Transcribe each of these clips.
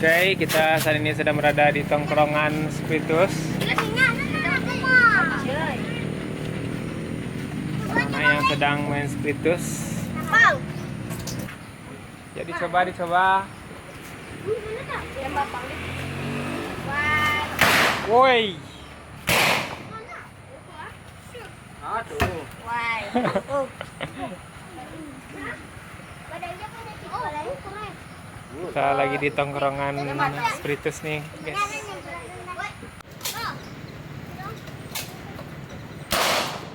Oke, kita saat ini sedang berada di tongkrongan Spiritus. Anak yang sedang main Spiritus. Jadi dicoba. Woi. Kita lagi di tongkrongan Spiritus nih, guys.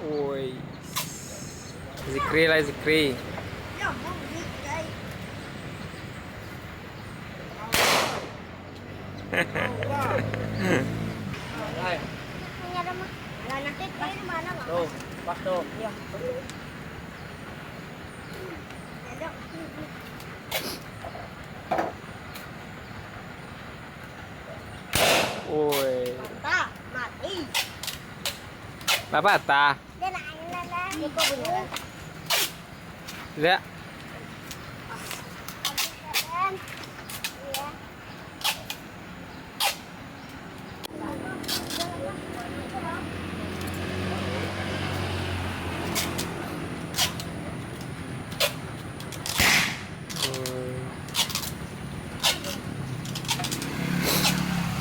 Woi. Zikri. Tuh, pas tuh. Iya. Woi. Mati. Bapak ta? Dia nanya. Itu beneran. Tidak. Iya.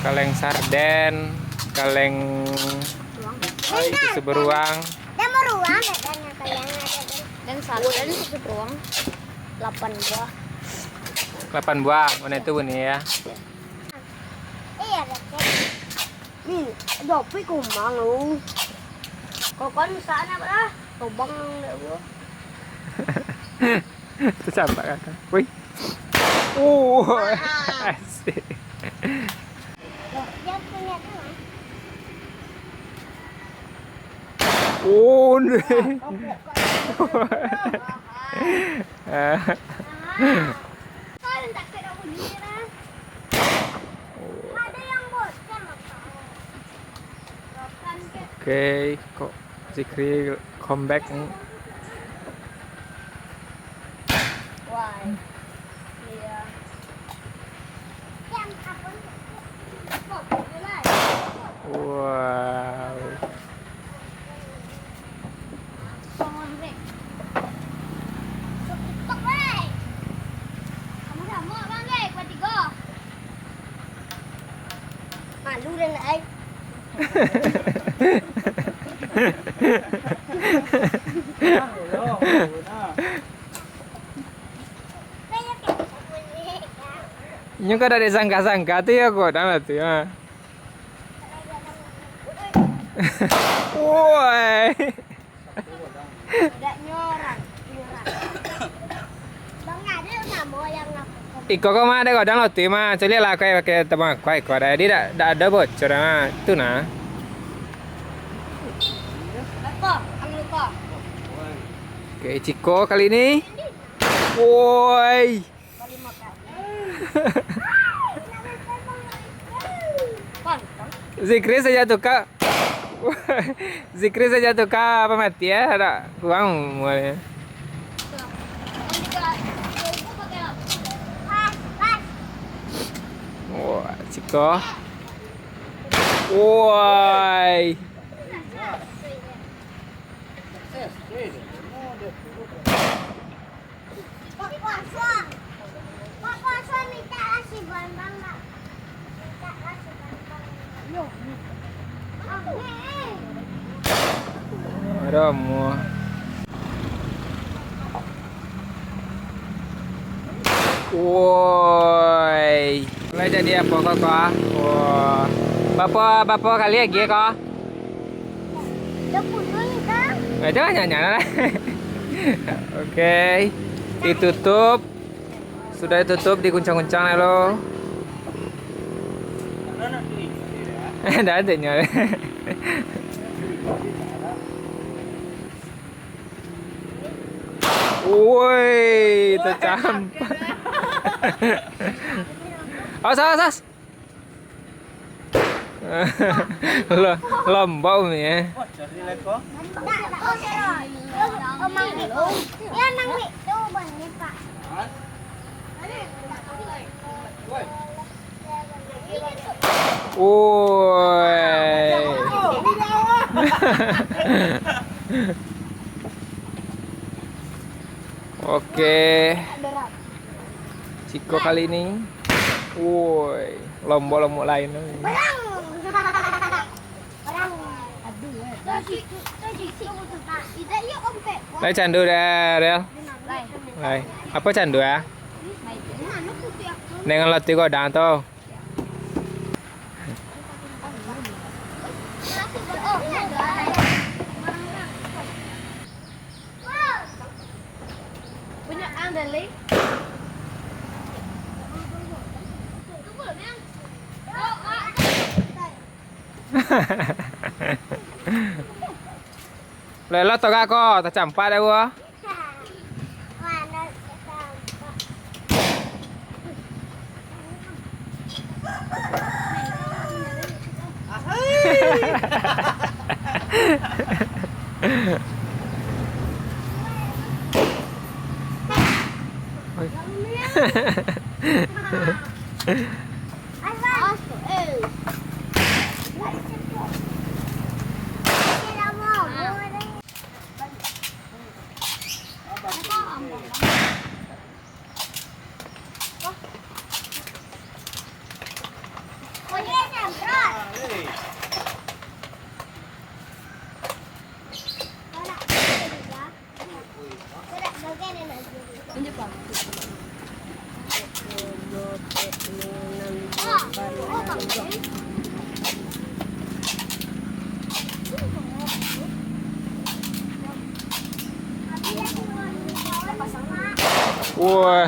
Kaleng sarden, kaleng itu beruang. Dia mau ruang katanya kayaknya. Dan sarden itu beruang 8 buah. 8 buah, mana itu bunyi ya? Iya, Dek. Dopi kumang lu. Kokon misalnya apa? Tobang deh gua. Itu siapa kata? Wih. Asik. Dia punya teman. Nih. Kalian tak kira aku dira. Ada yang bocor Oke, kok Zikri comeback nih. Why? Iya. yang apa? Wow. TikTok, wey. Sama-sama, Bang, guys. Buat 3. Malu dan naik. Ini kok dari sangka-sangka tuh ya kok, dapat tuh ya. Woi. Ada nyorang. Bang, ada nama yang ngaku. Iko kok mah ada kodang lo tuh mah, coba lah kayak pakai teman kuai kok ada, dia tidak ada bocor mah, itu nah. Kok, ambil kok. Oke, Ciko kali ini. Woi. Kali makan. Zikri saja tuh kak. Zikri saja tuh kak apa mati ya? Ada uang mulanya. Wah, Ciko. Woi. Pak Kuasa minta kasih bambang nggak? Minta kasih bambang. Ada mau. Woi. Mulai jadi apa kok? Wah. Bapak kali lagi kok. Udah punya nih kan? Jangan nyala. Oke. Ditutup. Sudah ditutup, diguncang-guncang ya lo. Ada nyala. Woi, tercampak. Awas. Lomba umi ya. Ya nang itu banyak Pak. Woi. Oke. Ciko kali ini. Woi, lombok-lombok lain. Đây candu dah, Rel. Đây, apa candu ya? Dengan loti godang tuh. Punya Andali. Lelo to gak kok, tak campak dah gua. Wah.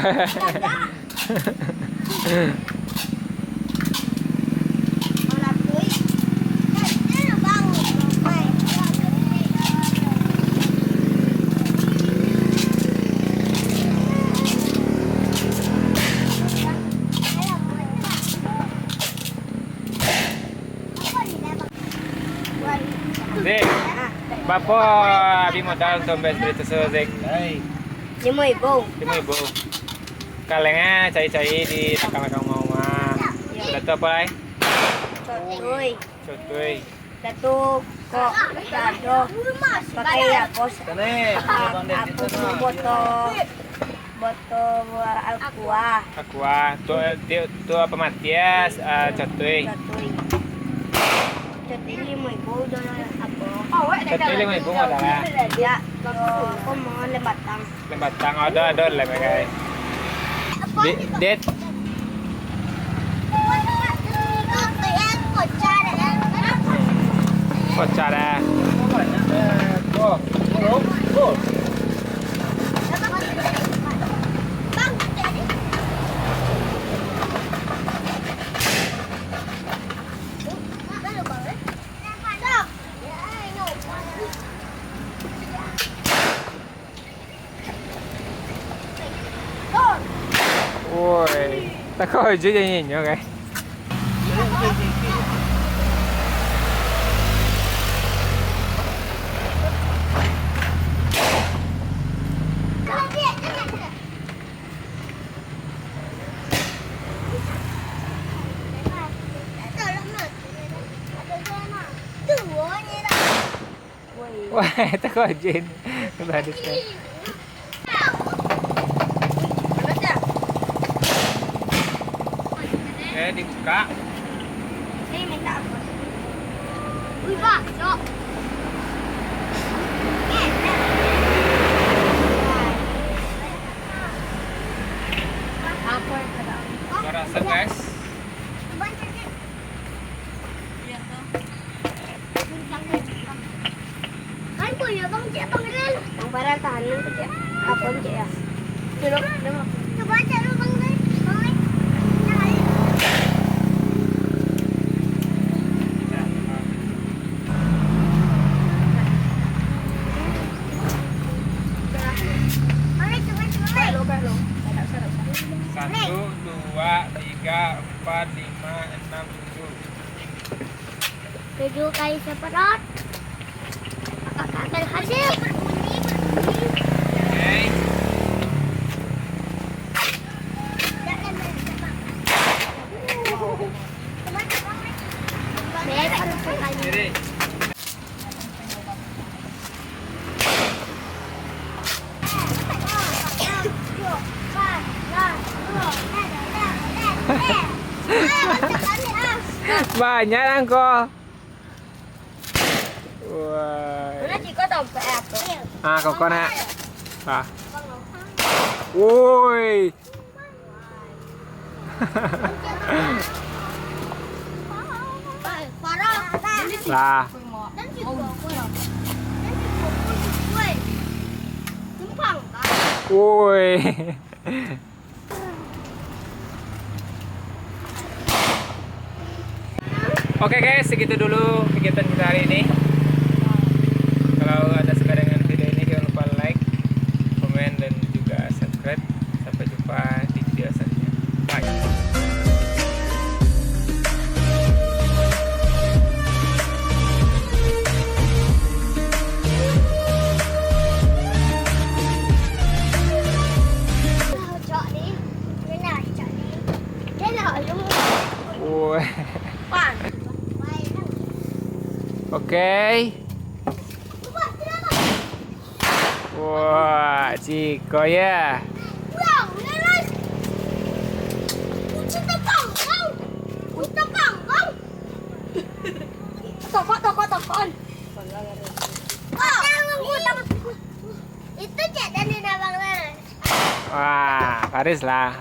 Zik, Bapo abi modal dompet berita Zik. 5.000. 5.000. Kalengnya cai-cai di lekang-lekang mau mah. Sudah tuh apa, Lai? Cotoy. Cotoy. Satu kok dado pakai yapos. Aku botol aqua. Aqua. Tuh apa Matias? Cotoy. Cotoy 5.000 dolar aku. Cotoy 5.000 modal ya. Ya, aku mau lebatang. Lembatang ada lem guys. Det. Kocak dah. Ôi, ta coi chứ nhìn nhớ cái. Wah, ta coi jin. Udah di sini. Dibuka. Ini minta apa? Wih, Pak, Cok. Apa yang ada? Rasa guys. Kan punya Bang Cek, Bang Rel. Bang Farel tahan nanti ya. Apa Cek ya? Duduk. Coba cek dulu Bang Rel. Bang Rel. Satu, dua, tiga, empat, lima, enam, tujuh. 7 kali seperot. Apakah akan hasil? Oke. Banyak angko. Wah. Mana Ciko dompet aku? Ah, koko nak. Ah. Woi. Parah. Lah. Dan Ciko aku ya. Dan Ciko aku gue. Tumpang kan? Woi. Oke guys, segitu dulu kegiatan kita hari ini. Kalau ada suka dengan video ini, jangan lupa like, komen, dan juga subscribe. Sampai jumpa di video selanjutnya. Bye. Cok đi. Cái nào cok đi. Cái nào luôn. Woi. Pan. Oke. Wah, Ciko ya. Wow, nenek. Ucap tepang kau. Ucap tepang kau. Tokon. Oh, itu cek dan abang nenek. Wah, Paris lah.